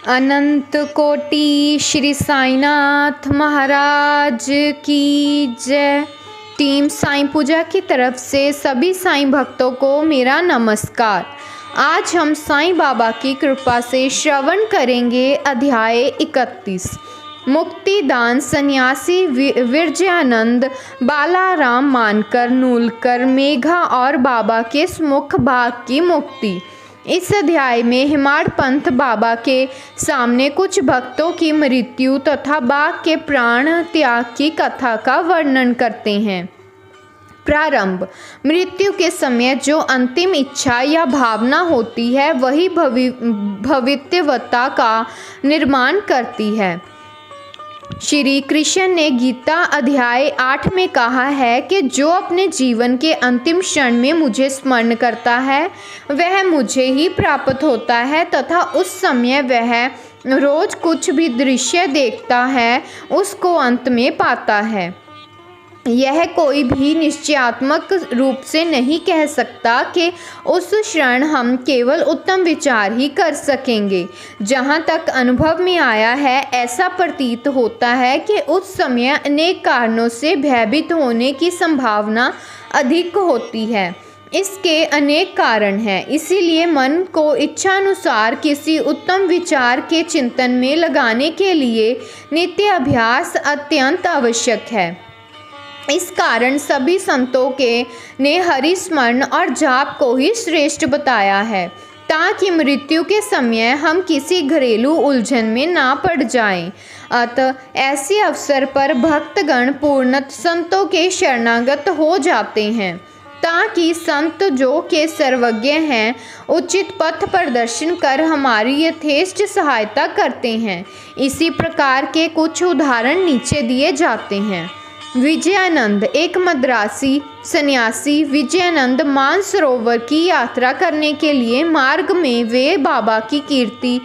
अनंत कोटि श्री साईनाथ महाराज की जय। टीम साईं पूजा की तरफ से सभी साईं भक्तों को मेरा नमस्कार। आज हम साईं बाबा की कृपा से श्रवण करेंगे अध्याय 31 मुक्तिदान सन्यासी विरजानंद बालाराम मानकर नूलकर मेघा और बाबा के स्मुख भाग की मुक्ति। इस अध्याय में हिमाड़ पंथ बाबा के सामने कुछ भक्तों की मृत्यु तथा बाघ के प्राण त्याग की कथा का वर्णन करते हैं। प्रारंभ। मृत्यु के समय जो अंतिम इच्छा या भावना होती है वही भविष्यवक्ता का निर्माण करती है। श्री कृष्ण ने गीता अध्याय 8 में कहा है कि जो अपने जीवन के अंतिम क्षण में मुझे स्मरण करता है वह मुझे ही प्राप्त होता है तथा उस समय वह रोज कुछ भी दृश्य देखता है उसको अंत में पाता है। यह कोई भी निश्चयात्मक रूप से नहीं कह सकता कि उस क्षण हम केवल उत्तम विचार ही कर सकेंगे। जहाँ तक अनुभव में आया है ऐसा प्रतीत होता है कि उस समय अनेक कारणों से भयभीत होने की संभावना अधिक होती है। इसके अनेक कारण हैं, इसीलिए मन को इच्छानुसार किसी उत्तम विचार के चिंतन में लगाने के लिए नित्य अभ्यास अत्यंत आवश्यक है। इस कारण सभी संतों ने हरि स्मरण और जाप को ही श्रेष्ठ बताया है ताकि मृत्यु के समय हम किसी घरेलू उलझन में ना पड़ जाएं। अतः ऐसे अवसर पर भक्तगण पूर्णत संतों के शरणागत हो जाते हैं ताकि संत जो के सर्वज्ञ हैं उचित पथ प्रदर्शन कर हमारी यथेष्ट सहायता करते हैं। इसी प्रकार के कुछ उदाहरण नीचे दिए जाते हैं। विजयानंद एक मद्रासी सन्यासी विजयानंद मानसरोवर की यात्रा करने के लिए मार्ग में वे बाबा की कीर्ति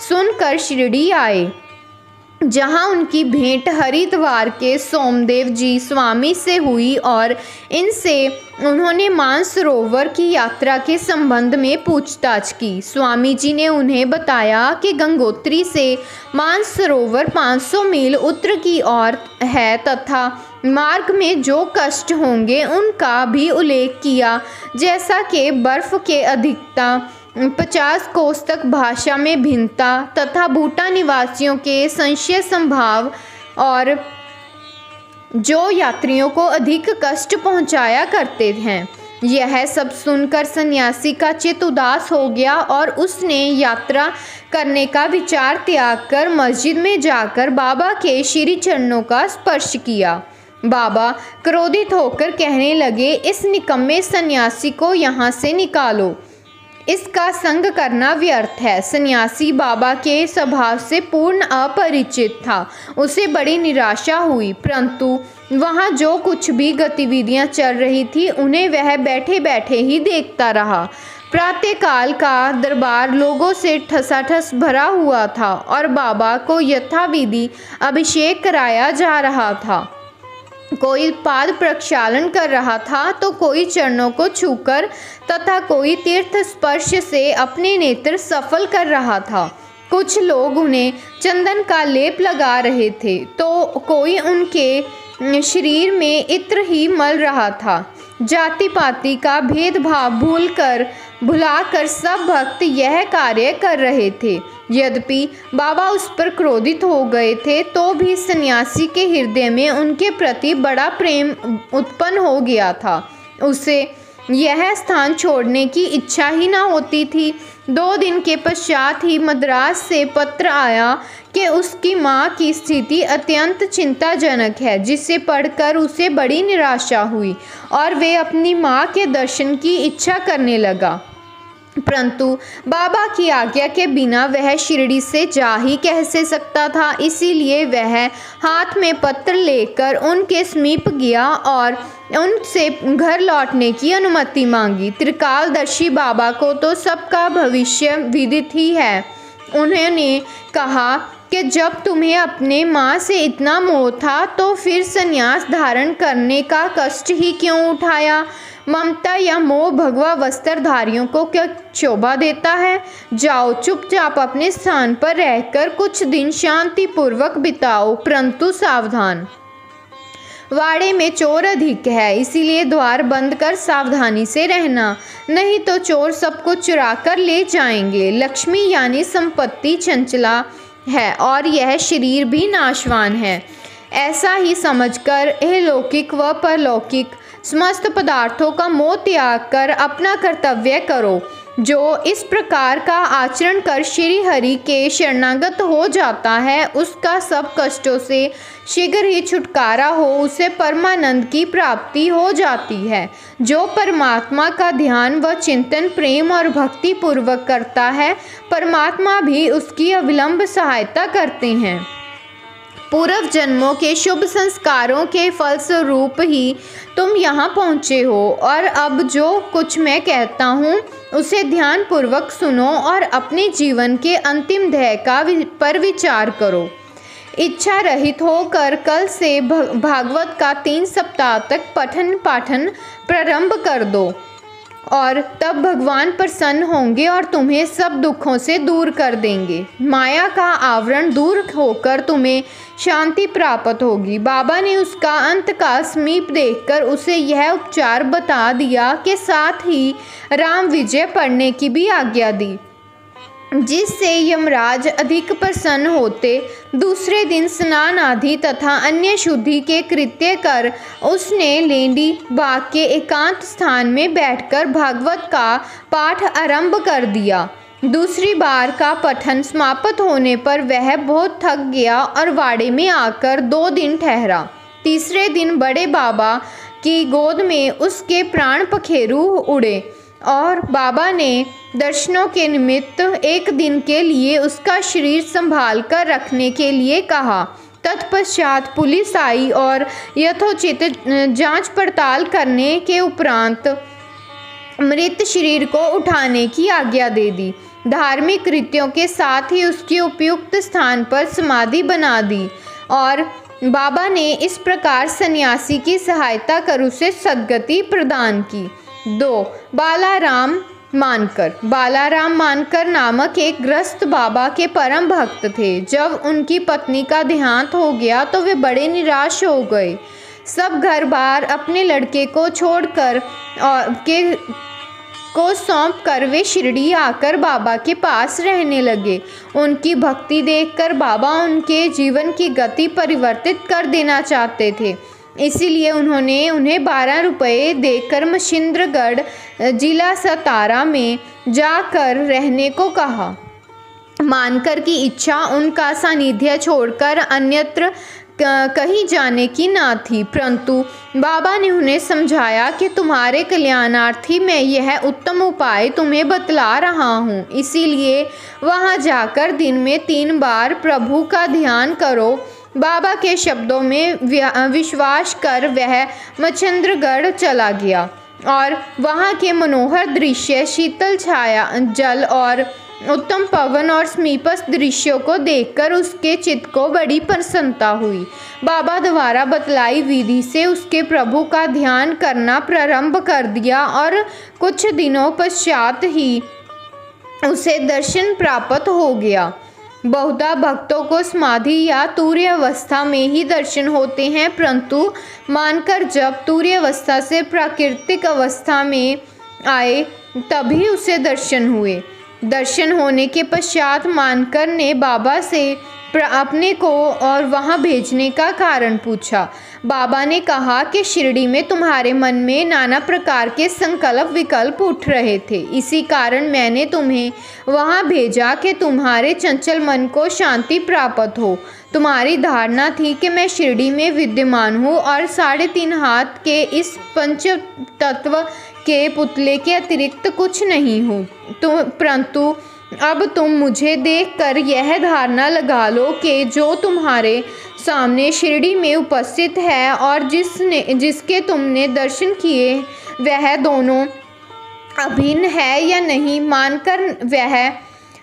सुनकर शिरडी आए, जहां उनकी भेंट हरिद्वार के सोमदेव जी स्वामी से हुई और इनसे उन्होंने मानसरोवर की यात्रा के संबंध में पूछताछ की। स्वामी जी ने उन्हें बताया कि गंगोत्री से मानसरोवर 500 मील उत्तर की ओर है तथा मार्ग में जो कष्ट होंगे उनका भी उल्लेख किया, जैसा कि बर्फ के अधिकता 50 कोस तक भाषा में भिन्नता तथा भूटान निवासियों के संशय संभाव और जो यात्रियों को अधिक कष्ट पहुंचाया करते हैं। यह सब सुनकर सन्यासी का चित्त उदास हो गया और उसने यात्रा करने का विचार त्याग कर मस्जिद में जाकर बाबा के श्री चरणों का स्पर्श किया। बाबा क्रोधित होकर कहने लगे, इस निकम्मे सन्यासी को यहाँ से निकालो, इसका संग करना व्यर्थ है। सन्यासी बाबा के स्वभाव से पूर्ण अपरिचित था। उसे बड़ी निराशा हुई, परंतु वहाँ जो कुछ भी गतिविधियाँ चल रही थी उन्हें वह बैठे बैठे ही देखता रहा। प्रातःकाल का दरबार लोगों से ठसाठस भरा हुआ था और बाबा को यथाविधि अभिषेक कराया जा रहा था। कोई पाद प्रक्षालन कर रहा था तो कोई चरणों को छूकर तथा कोई तीर्थ स्पर्श से अपने नेत्र सफल कर रहा था। कुछ लोग उन्हें चंदन का लेप लगा रहे थे तो कोई उनके शरीर में इत्र ही मल रहा था। जाति पाति का भेदभाव भुलाकर सब भक्त यह कार्य कर रहे थे। यद्यपि बाबा उस पर क्रोधित हो गए थे तो भी सन्यासी के हृदय में उनके प्रति बड़ा प्रेम उत्पन्न हो गया था। उसे यह स्थान छोड़ने की इच्छा ही ना होती थी। 2 दिन के पश्चात ही मद्रास से पत्र आया कि उसकी माँ की स्थिति अत्यंत चिंताजनक है, जिसे पढ़कर उसे बड़ी निराशा हुई और वे अपनी माँ के दर्शन की इच्छा करने लगा। परंतु बाबा की आज्ञा के बिना वह शिरडी से जा ही कैसे सकता था, इसीलिए वह हाथ में पत्र लेकर उनके समीप गया और उनसे घर लौटने की अनुमति मांगी। त्रिकालदर्शी बाबा को तो सबका भविष्य विदित ही है। उन्होंने कहा कि जब तुम्हें अपने माँ से इतना मोह था तो फिर संन्यास धारण करने का कष्ट ही क्यों उठाया। ममता या मोह भगवा वस्त्रधारियों को क्या शोभा देता है। जाओ, चुपचाप अपने स्थान पर रहकर कुछ दिन शांतिपूर्वक बिताओ, परंतु सावधान, वाड़े में चोर अधिक है, इसीलिए द्वार बंद कर सावधानी से रहना, नहीं तो चोर सब कुछ चुरा कर ले जाएंगे। लक्ष्मी यानी संपत्ति चंचला है और यह शरीर भी नाशवान है। ऐसा ही समझकर अलौकिक व परलौकिक समस्त पदार्थों का मोह त्याग कर अपना कर्तव्य करो। जो इस प्रकार का आचरण कर श्री हरि के शरणागत हो जाता है, उसका सब कष्टों से शीघ्र ही छुटकारा हो, उसे परमानंद की प्राप्ति हो जाती है। जो परमात्मा का ध्यान व चिंतन प्रेम और भक्ति पूर्वक करता है, परमात्मा भी उसकी अविलंब सहायता करते हैं। पूर्व जन्मों के शुभ संस्कारों के फलस्वरूप ही तुम यहाँ पहुँचे हो और अब जो कुछ मैं कहता हूँ उसे ध्यानपूर्वक सुनो और अपने जीवन के अंतिम ध्येय पर विचार करो। इच्छा रहित होकर कल से भागवत का 3 सप्ताह तक पठन पाठन प्रारंभ कर दो और तब भगवान प्रसन्न होंगे और तुम्हें सब दुखों से दूर कर देंगे। माया का आवरण दूर होकर तुम्हें शांति प्राप्त होगी। बाबा ने उसका अंत का समीप देखकर उसे यह उपचार बता दिया कि साथ ही राम विजय पढ़ने की भी आज्ञा दी, जिससे यमराज अधिक प्रसन्न होते। दूसरे दिन स्नान आदि तथा अन्य शुद्धि के कृत्य कर उसने लेंडी बाग के एकांत स्थान में बैठकर भागवत का पाठ आरंभ कर दिया। दूसरी बार का पठन समाप्त होने पर वह बहुत थक गया और वाड़े में आकर 2 दिन ठहरा। तीसरे दिन बड़े बाबा की गोद में उसके प्राण पखेरु उड़े और बाबा ने दर्शनों के निमित्त एक दिन के लिए उसका शरीर संभाल कर रखने के लिए कहा। तत्पश्चात पुलिस आई और यथोचित जांच पड़ताल करने के उपरांत मृत शरीर को उठाने की आज्ञा दे दी। धार्मिक कृत्यों के साथ ही उसकी उपयुक्त स्थान पर समाधि बना दी और बाबा ने इस प्रकार सन्यासी की सहायता कर उसे सद्गति प्रदान की। 2. बालाराम मानकर नामक एक गृहस्थ बाबा के परम भक्त थे। जब उनकी पत्नी का देहांत हो गया तो वे बड़े निराश हो गए। सब घर बार अपने लड़के को छोड़कर को सौंप कर वे शिरडी आकर बाबा के पास रहने लगे। उनकी भक्ति देखकर बाबा उनके जीवन की गति परिवर्तित कर देना चाहते थे, इसीलिए उन्होंने उन्हें 12 रुपये देकर मच्छिंद्रगढ़ जिला सतारा में जाकर रहने को कहा। मानकर की इच्छा उनका सानिध्य छोड़कर अन्यत्र कहीं जाने की ना थी, परंतु बाबा ने उन्हें समझाया कि तुम्हारे कल्याणार्थी मैं यह उत्तम उपाय तुम्हें बतला रहा हूँ, इसीलिए वहाँ जाकर दिन में 3 बार प्रभु का ध्यान करो। बाबा के शब्दों में विश्वास कर वह मच्छिंद्रगढ़ चला गया और वहाँ के मनोहर दृश्य, शीतल छाया जल और उत्तम पवन और समीपस्थ दृश्यों को देखकर उसके चित्त को बड़ी प्रसन्नता हुई। बाबा द्वारा बतलाई विधि से उसके प्रभु का ध्यान करना प्रारंभ कर दिया और कुछ दिनों पश्चात ही उसे दर्शन प्राप्त हो गया। बहुधा भक्तों को समाधि या तुर्य अवस्था में ही दर्शन होते हैं, परंतु मानकर जब तुर्य अवस्था से प्राकृतिक अवस्था में आए तभी उसे दर्शन हुए। दर्शन होने के पश्चात मानकर ने बाबा से अपने को और वहाँ भेजने का कारण पूछा। बाबा ने कहा कि शिरडी में तुम्हारे मन में नाना प्रकार के संकल्प विकल्प उठ रहे थे, इसी कारण मैंने तुम्हें वहाँ भेजा कि तुम्हारे चंचल मन को शांति प्राप्त हो। तुम्हारी धारणा थी कि मैं शिरडी में विद्यमान हूँ और 3.5 हाथ के इस पंच तत्व के पुतले के अतिरिक्त कुछ नहीं हूँ, परंतु अब तुम मुझे देखकर यह धारणा लगा लो कि जो तुम्हारे सामने शिरडी में उपस्थित है और जिसके तुमने दर्शन किए वह दोनों अभिन्न है या नहीं। मानकर वह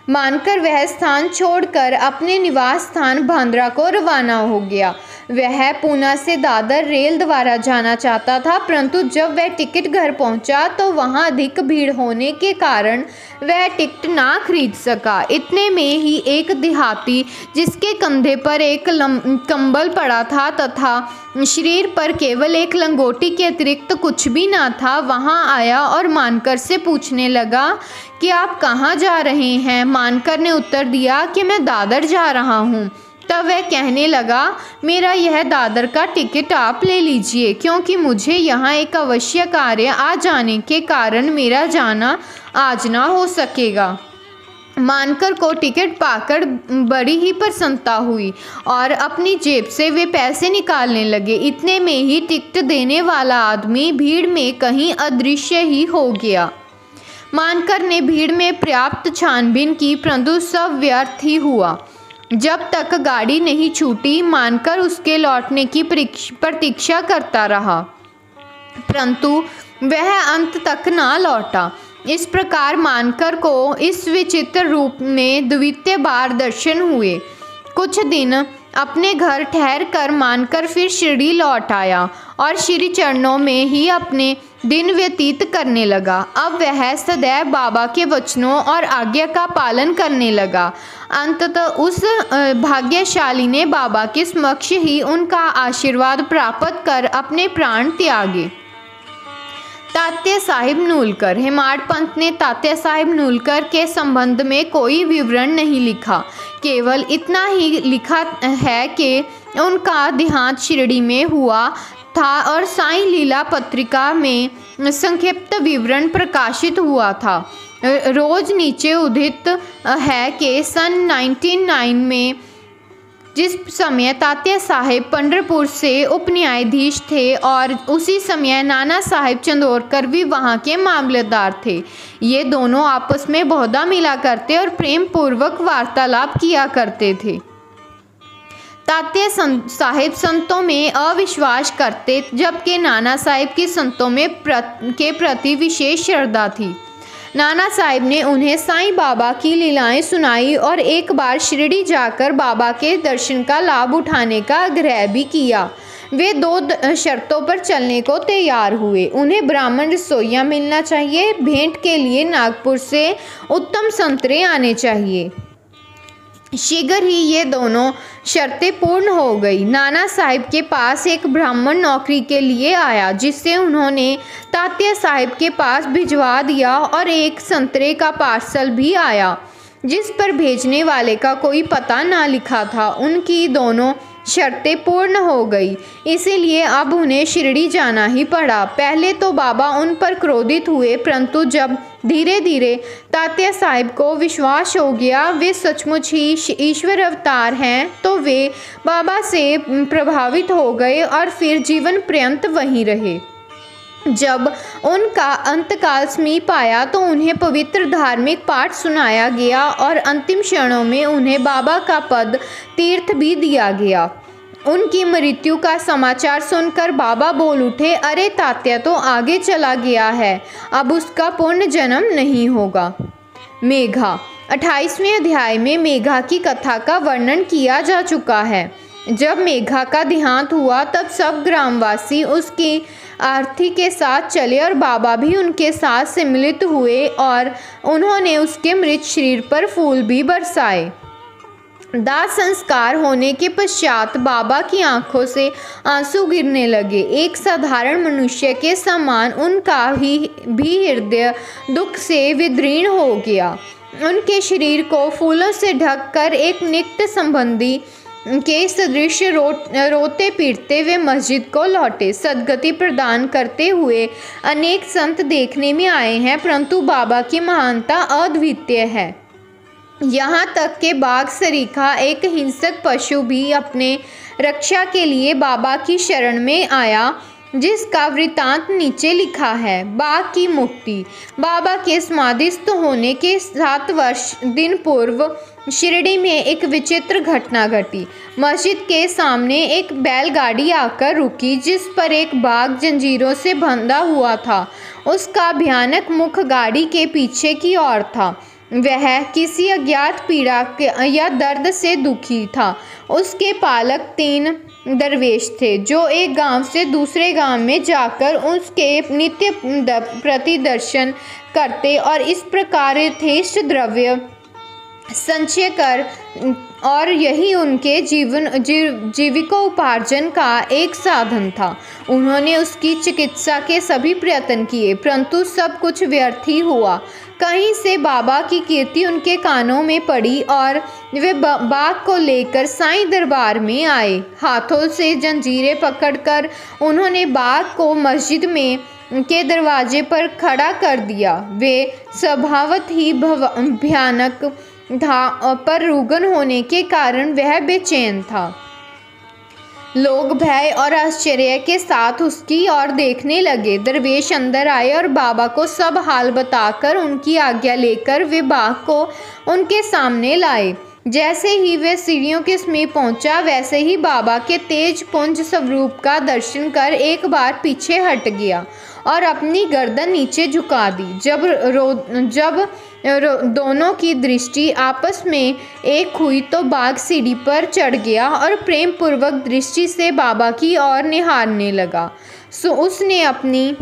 मानकर वह स्थान छोड़कर अपने निवास स्थान बांद्रा को रवाना हो गया। वह पूना से दादर रेल द्वारा जाना चाहता था, परंतु जब वह टिकट घर पहुंचा तो वहां अधिक भीड़ होने के कारण वह टिकट ना खरीद सका। इतने में ही एक देहाती, जिसके कंधे पर एक कंबल पड़ा था तथा शरीर पर केवल एक लंगोटी के अतिरिक्त कुछ भी ना था, वहां आया और मानकर से पूछने लगा कि आप कहाँ जा रहे हैं। मानकर ने उत्तर दिया कि मैं दादर जा रहा हूँ। तब वह कहने लगा, मेरा यह दादर का टिकट आप ले लीजिए, क्योंकि मुझे यहाँ एक अवश्य कार्य आ जाने के कारण मेरा जाना आज ना हो सकेगा। मानकर को टिकट पाकर बड़ी ही प्रसन्नता हुई और अपनी जेब से वे पैसे निकालने लगे। इतने में ही टिकट देने वाला आदमी भीड़ में कहीं अदृश्य ही हो गया। मानकर ने भीड़ में पर्याप्त छानबीन की, परंतु सब व्यर्थ ही हुआ। जब तक गाड़ी नहीं छूटी, मानकर उसके लौटने की प्रतीक्षा करता रहा, परंतु वह अंत तक ना लौटा। इस प्रकार मानकर को इस विचित्र रूप में द्वितीय बार दर्शन हुए। कुछ दिन अपने घर ठहर कर मानकर फिर शिरडी लौट आया और श्री चरणों में ही अपने दिन व्यतीत करने लगा। अब वह सदैव बाबा के वचनों और आज्ञा का पालन करने लगा। अंततः उस भाग्यशाली ने बाबा के समक्ष ही उनका आशीर्वाद प्राप्त कर अपने प्राण त्यागे। तात्या साहिब नूलकर। हेमाड पंत ने तात्या साहिब नूलकर के संबंध में कोई विवरण नहीं लिखा, केवल इतना ही लिखा है कि उनका देहांत शिरडी में हुआ था और साईं लीला पत्रिका में संक्षिप्त विवरण प्रकाशित हुआ था। रोज नीचे उदित है कि सन 1909 में जिस समय तात्या साहेब पंढरपुर से उप न्यायाधीश थे और उसी समय नाना साहेब चंदोरकर भी वहाँ के मामलेदार थे, ये दोनों आपस में बहुधा मिला करते और प्रेम पूर्वक वार्तालाप किया करते थे। तात्या साहेब संतों में अविश्वास करते, जबकि नाना साहेब की संतों में के प्रति विशेष श्रद्धा थी। नाना साहिब ने उन्हें साईं बाबा की लीलाएं सुनाई और एक बार शिरडी जाकर बाबा के दर्शन का लाभ उठाने का आग्रह भी किया। वे 2 शर्तों पर चलने को तैयार हुए। उन्हें ब्राह्मण रसोइया मिलना चाहिए, भेंट के लिए नागपुर से उत्तम संतरे आने चाहिए। शीघ्र ही ये दोनों शर्तें पूर्ण हो गई। नाना साहिब के पास एक ब्राह्मण नौकरी के लिए आया, जिससे उन्होंने तात्या साहिब के पास भिजवा दिया और एक संतरे का पार्सल भी आया, जिस पर भेजने वाले का कोई पता ना लिखा था। उनकी दोनों शर्तें पूर्ण हो गई, इसीलिए अब उन्हें शिरडी जाना ही पड़ा। पहले तो बाबा उन पर क्रोधित हुए, परंतु जब धीरे धीरे तात्या साहिब को विश्वास हो गया वे सचमुच ही ईश्वर अवतार हैं, तो वे बाबा से प्रभावित हो गए और फिर जीवन पर्यंत वहीं रहे। जब उनका अंतकाल समीप आया तो उन्हें पवित्र धार्मिक पाठ सुनाया गया और अंतिम क्षणों में उन्हें बाबा का पद तीर्थ भी दिया गया। उनकी मृत्यु का समाचार सुनकर बाबा बोल उठे, अरे तात्या तो आगे चला गया है, अब उसका पुण्य जन्म नहीं होगा। मेघा। 28वें अध्याय में मेघा की कथा का वर्णन किया जा चुका है। जब मेघा का देहांत हुआ तब सब ग्रामवासी उसकी आरती के साथ चले और बाबा भी उनके साथ सम्मिलित हुए और उन्होंने उसके मृत शरीर पर फूल भी बरसाए। दाह संस्कार होने के पश्चात बाबा की आंखों से आंसू गिरने लगे। एक साधारण मनुष्य के समान उनका भी हृदय दुख से विदीर्ण हो गया। उनके शरीर को फूलों से ढककर एक निकट संबंधी के सदृश रोते पीटते वे मस्जिद को लौटे। सदगति प्रदान करते हुए अनेक संत देखने में आए हैं, परंतु बाबा की महानता अद्वितीय है। यहाँ तक के बाघ सरीखा एक हिंसक पशु भी अपने रक्षा के लिए बाबा की शरण में आया, जिसका वृतांत नीचे लिखा है। बाघ की मुक्ति। बाबा के समाधिस्थ होने के 7 दिन पूर्व शिरडी में एक विचित्र घटना घटी। मस्जिद के सामने एक बैलगाड़ी आकर रुकी, जिस पर एक बाघ जंजीरों से बंधा हुआ था। उसका भयानक मुख गाड़ी के पीछे की ओर था। वह किसी अज्ञात पीड़ा या दर्द से दुखी था। उसके पालक 3 दरवेश थे जो एक गांव से दूसरे गांव में जाकर उसके नित्य प्रति दर्शन करते और इस प्रकार यथेष्ट द्रव्य संचय कर और यही उनके जीविकोपार्जन का एक साधन था। उन्होंने उसकी चिकित्सा के सभी प्रयत्न किए परंतु सब कुछ व्यर्थ ही हुआ। कहीं से बाबा की कीर्ति उनके कानों में पड़ी और वे बाघ को लेकर साईं दरबार में आए। हाथों से जंजीरें पकड़कर उन्होंने बाघ को मस्जिद में के दरवाजे पर खड़ा कर दिया। वे स्वभावत ही भयानक था पर रुग्ण होने के कारण वह बेचैन था। लोग भय और आश्चर्य के साथ उसकी ओर देखने लगे। दरवेश अंदर आए और बाबा को सब हाल बताकर उनकी आज्ञा लेकर वे बाघ को उनके सामने लाए। जैसे ही वे सीढ़ियों के समीप पहुंचा वैसे ही बाबा के तेज पुंज स्वरूप का दर्शन कर एक बार पीछे हट गया और अपनी गर्दन नीचे झुका दी। जब दोनों की दृष्टि आपस में एक हुई तो बाघ सीढ़ी पर चढ़ गया और प्रेम पूर्वक दृष्टि से बाबा की ओर निहारने लगा। उसने अपनी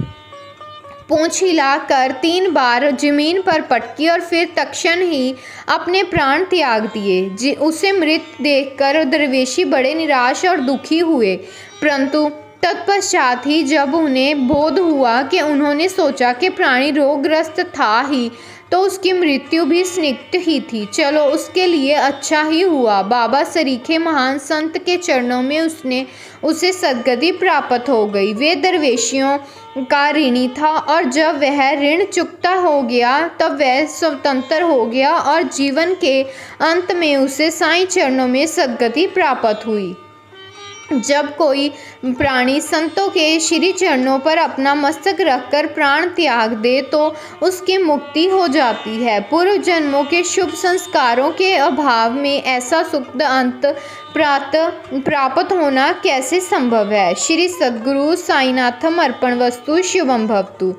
पूंछ हिलाकर 3 बार जमीन पर पटकी और फिर तत्क्षण ही अपने प्राण त्याग दिए। उसे मृत देखकर दरवेशी बड़े निराश और दुखी हुए परंतु तत्पश्चात ही जब उन्हें बोध हुआ कि उन्होंने सोचा कि प्राणी रोगग्रस्त था ही तो उसकी मृत्यु भी स्निग्ध ही थी। चलो उसके लिए अच्छा ही हुआ। बाबा सरीखे महान संत के चरणों में उसे सद्गति प्राप्त हो गई। वे दरवेशियों का ऋणी था और जब वह ऋण चुकता हो गया तब वह स्वतंत्र हो गया और जीवन के अंत में उसे साईं चरणों में सद्गति प्राप्त हुई। जब कोई प्राणी संतों के श्री चरणों पर अपना मस्तक रखकर प्राण त्याग दे तो उसकी मुक्ति हो जाती है। पूर्व जन्मों के शुभ संस्कारों के अभाव में ऐसा सुखद अंत प्राप्त होना कैसे संभव है। श्री सद्गुरु साईनाथम अर्पणमस्तु शुभम भवतु।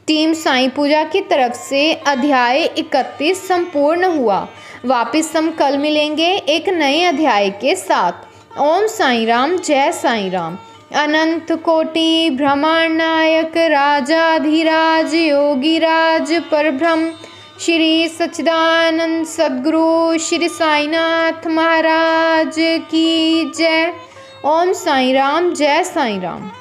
टीम साईं पूजा की तरफ से अध्याय 31 संपूर्ण हुआ। वापिस हम कल मिलेंगे एक नए अध्याय के साथ। ओम साईं राम, जय साईं राम। अनंत कोटि ब्रह्मांड नायक राजाधिराज योगीराज परब्रह्म श्री सच्चिदानंद सद्गुरु श्री साईनाथ महाराज की जय। ओम साईं राम, जय साईं राम।